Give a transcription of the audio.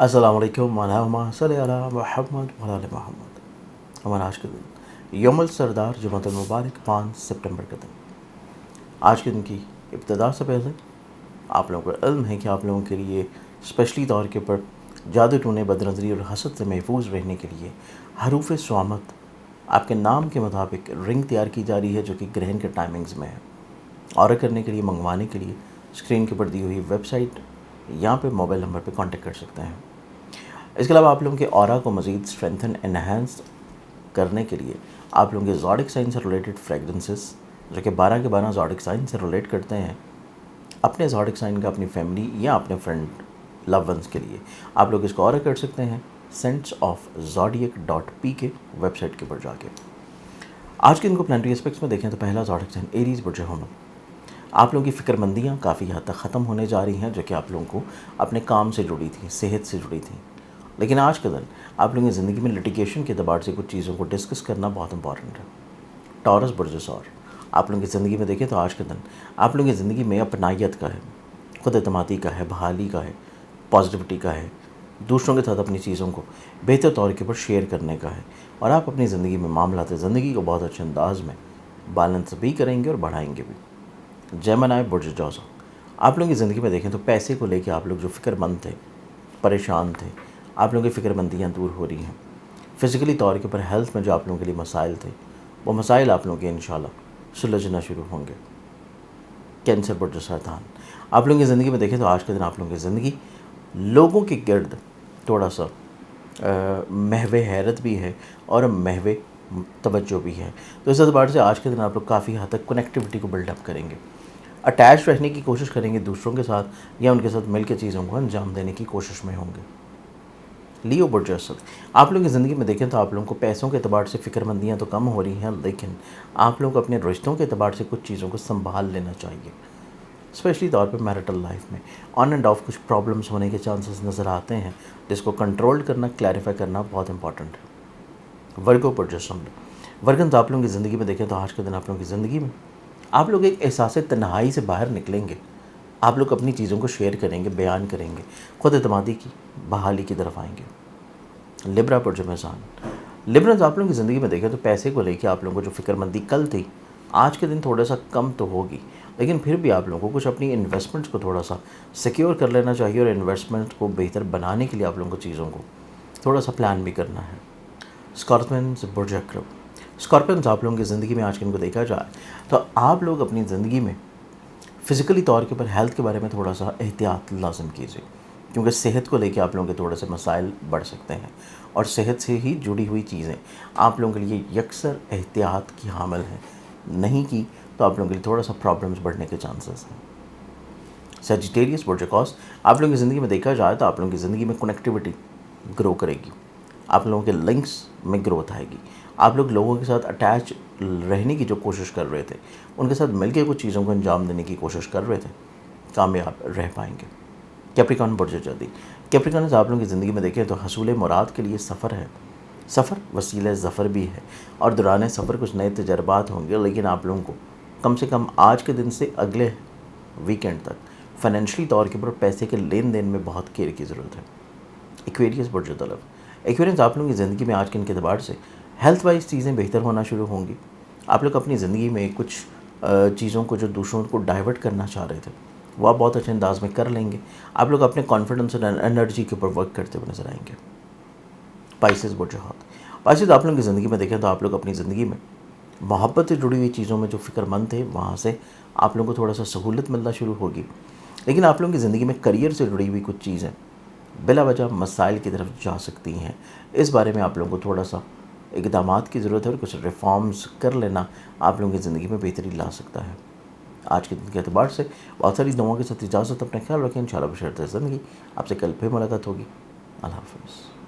अस्सलाम वालेकुम अल्लाहुम्मा सल्लि अला मुहम्मद व अला आलि मुहम्मद। हमारा आज के दिन यौमुल सरदार जुमातुल मुबारक 5 सितंबर का दिन। आज के दिन की इब्तिदा से पहले आप लोगों को इल्म है कि आप लोगों के लिए स्पेशली तौर के ऊपर जादू टोने बदनज़री और हसद से महफूज रहने के लिए हरूफ स्वामत आपके नाम के मुताबिक रिंग तैयार की जा रही है, जो कि ग्रहण के टाइमिंग्स में है। ऑर्डर करने के लिए, मंगवाने के लिए स्क्रीन के ऊपर दी हुई वेबसाइट यहाँ पे मोबाइल नंबर पे कांटेक्ट कर सकते हैं। इसके अलावा आप लोगों के ऑरा को मज़ीद स्ट्रेंथन एनहांस करने के लिए आप लोगों के ज़ोडिक साइन से रिलेटेड फ्रेगरेंसेस, जो कि 12 के 12 ज़ोडिक साइन से रिलेट करते हैं, अपने ज़ोडिक साइन का अपनी फैमिली या अपने फ्रेंड लव वंस के लिए आप लोग इसको ऑर्डर कर सकते हैं senseofzodiac.pk वेबसाइट के ऊपर जाके। आज के इनको प्लानिटरी एस्पेक्ट्स में देखें तो पहला ज़ोडिक साइन एरीज़ बुर्ज हुनर। आप लोगों की फ़िक्रमंदियाँ काफ़ी हद तक ख़त्म होने जा रही हैं, जो कि आप लोगों को अपने काम से जुड़ी थी, सेहत से जुड़ी थी। लेकिन आज के दिन आप लोगों की ज़िंदगी में लिटिगेशन के अतबार से कुछ चीज़ों को डिस्कस करना बहुत इंपॉर्टेंट है। टॉरस बुर्ज सौर, आप लोगों की ज़िंदगी में देखें तो आज के दिन आप लोगों की ज़िंदगी में अपनायत का है, खुद एतमादी का है, बहाली का है, पॉजिटिविटी का है, दूसरों के साथ अपनी चीज़ों को बेहतर तौर के ऊपर शेयर करने का है, और आप अपनी ज़िंदगी में मामलात ज़िंदगी को बहुत अच्छे अंदाज में बैलेंस भी करेंगे और बढ़ाएंगे भी। जेमिनी बुर्ज जौज़ा, आप लोगों की ज़िंदगी में देखें तो पैसे को लेकर आप लोग जो फ़िक्रमंद थे, परेशान थे, आप लोगों की फ़िक्रमंदियाँ दूर हो रही हैं। फ़िज़िकली तौर के ऊपर हेल्थ में जो आप लोगों के लिए मसाइल थे, वो मसाइल आप लोगों के इंशाल्लाह सुलझना शुरू होंगे। कैंसर बुर्ज सरतान, आप लोगों की ज़िंदगी में देखें तो आज के दिन आप लोगों की ज़िंदगी लोगों के गिर्द थोड़ा सा महवे हैरत भी है और महवे तवज्जो भी है। तो इस एतबार से आज के दिन आप लोग काफ़ी हद तक कनेक्टिविटी को बिल्डअप करेंगे, अटैच रहने की कोशिश करेंगे दूसरों के साथ, या उनके साथ मिलकर चीज़ों को अंजाम देने की कोशिश में होंगे। लियो बुर्ज असद, आप लोगों की ज़िंदगी में देखें तो आप लोगों को पैसों के अतबार से फ़िक्रमंदियाँ तो कम हो रही हैं, लेकिन आप लोग अपने रिश्तों के अतबार से कुछ चीज़ों को संभाल लेना चाहिए। स्पेशली तौर पे मैरिटल लाइफ में ऑन एंड ऑफ कुछ प्रॉब्लम्स होने के चांसेस नज़र आते हैं, जिसको कंट्रोल करना, क्लैरिफाई करना बहुत इंपॉर्टेंट है। वर्गो बुर्ज शम्ल, वर्गन, आप लोगों की ज़िंदगी में देखें तो आज के दिन आप लोगों की ज़िंदगी में आप लोग एक एहसास तन्हाई से बाहर निकलेंगे। आप लोग अपनी चीज़ों को शेयर करेंगे, बयान करेंगे, खुद एतमादी की बहाली की तरफ आएंगे। लिब्रा बुर्ज मेज़ान, लिब्रन्स, आप लोगों की ज़िंदगी में देखें तो पैसे को लेकर आप लोगों को जो फ़िक्रमंदी कल थी, आज के दिन थोड़ा सा कम तो होगी, लेकिन फिर भी आप लोगों को कुछ अपनी इन्वेस्टमेंट्स को थोड़ा सा सिक्योर कर लेना चाहिए, और इन्वेस्टमेंट को बेहतर बनाने के लिए आप लोगों को चीज़ों को थोड़ा सा प्लान भी करना है। स्कॉर्पियंस बुर्ज अक्रब, स्कॉर्पियंस, आप लोगों की ज़िंदगी में आज के दिन को देखा जाए तो आप लोग अपनी ज़िंदगी में फ़िज़िकली तौर के ऊपर हेल्थ के बारे में थोड़ा सा एहतियात लाज़िम कीजिए, क्योंकि सेहत को लेकर आप लोगों के थोड़े से मसाइल बढ़ सकते हैं, और सेहत से ही जुड़ी हुई चीज़ें आप लोगों के लिए यकसर एहतियात की हामिल हैं। नहीं की तो आप लोगों के लिए थोड़ा सा प्रॉब्लम्स बढ़ने के चांसेस हैं। सजिटेरियस बुर्ज अकॉस, आप लोगों की ज़िंदगी में देखा जाए तो आप लोगों की ज़िंदगी में कनेक्टिविटी ग्रो करेगी, आप लोगों के लिंक्स में ग्रोथ आएगी, आप लोग लोगों के साथ अटैच रहने की जो कोशिश कर रहे थे, उनके साथ मिलकर कुछ चीज़ों को अंजाम देने की कोशिश कर रहे थे, कामयाब रह पाएंगे। कैप्रिकॉर्न बुर्ज जदी, कैप्रिकॉर्न, आप लोगों की ज़िंदगी में देखें तो हसूल मुराद के लिए सफ़र है, सफ़र वसीला ज़फ़र भी है, और दौरान सफ़र कुछ नए तजर्बात होंगे, लेकिन आप लोगों को कम से कम आज के दिन से अगले वीकेंड तक फाइनेंशियली तौर के ऊपर पैसे के लेन देन में बहुत केयर की ज़रूरत है। एक्वेरियस बुर्ज तलब, एक्वेरियंस, आप लोगों की ज़िंदगी में आज के इनके अतबार से हेल्थ वाइज चीज़ें बेहतर होना शुरू होंगी। आप लोग अपनी ज़िंदगी में कुछ चीज़ों को जो दूसरों को डाइवर्ट करना चाह रहे थे, वो आप बहुत अच्छे अंदाज में कर लेंगे। आप लोग अपने कॉन्फिडेंस और एनर्जी के ऊपर वर्क करते हुए नजर आएंगे। पाइसेस बुर्ज हौत, पाइसेस, आप लोगों की ज़िंदगी में देखें तो आप लोग अपनी ज़िंदगी में मोहब्बत से जुड़ी हुई चीज़ों में जो फ़िक्रमंद थे, वहाँ से आप लोगों को थोड़ा सा सहूलत मिलना शुरू होगी। लेकिन आप लोगों की ज़िंदगी में करियर से जुड़ी हुई कुछ चीज़ें बिला वजह मसाइल की तरफ जा सकती हैं। इस बारे में आप लोगों को थोड़ा सा इक़दामात की ज़रूरत है, और कुछ रिफॉर्म्स कर लेना आप लोगों की ज़िंदगी में बेहतरी ला सकता है। आज के दिन के अतबार से बहुत सारी दुआओं के साथ इजाज़त, अपना ख्याल रखें। इंशाअल्लाह बशर्ते ज़िंदगी, आपसे कल फिर मुलाकात होगी। अल्लाह हाफ़िज़।